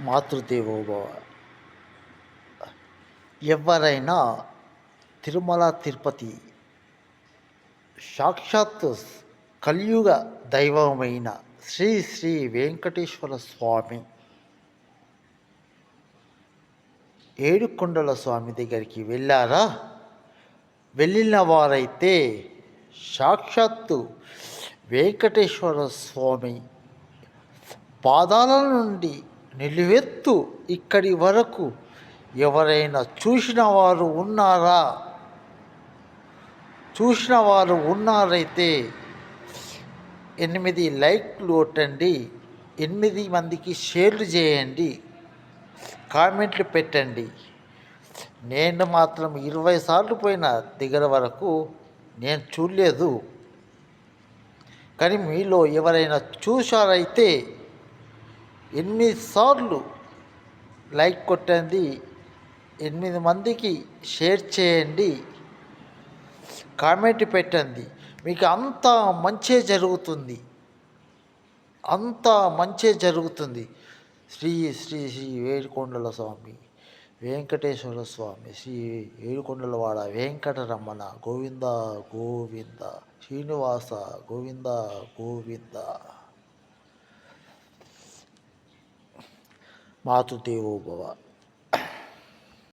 మాతృదేవోభవ. ఎవరైనా తిరుమల తిరుపతి సాక్షాత్తు కలియుగ దైవమైన శ్రీ శ్రీ వెంకటేశ్వర స్వామి ఏడుకొండల స్వామి దగ్గరికి వెళ్ళారా? వెళ్ళిన వారైతే సాక్షాత్తు వెంకటేశ్వర స్వామి పాదాల నుండి నిలువెత్తు ఇక్కడి వరకు ఎవరైనా చూసిన వారు ఉన్నారా? చూసిన వారు ఉన్నారైతే 8 లైక్లు కొట్టండి, 8 మందికి షేర్లు చేయండి, కామెంట్లు పెట్టండి. నేను మాత్రం 20 సార్లు పోయిన దగ్గర వరకు నేను చూడలేదు. కానీ మీలో ఎవరైనా చూశారైతే 8 సార్లు లైక్ కొట్టండి, 8 మందికి షేర్ చేయండి, కామెంట్ పెట్టండి. మీకు అంతా మంచే జరుగుతుంది, అంతా మంచే జరుగుతుంది. శ్రీ శ్రీ శ్రీ ఏడుకొండల స్వామి వెంకటేశ్వర స్వామి, శ్రీ ఏడుకొండలవాడ వెంకటరమణ గోవింద గోవింద, శ్రీనివాస గోవింద గోవింద. మాతృదేవోభవ.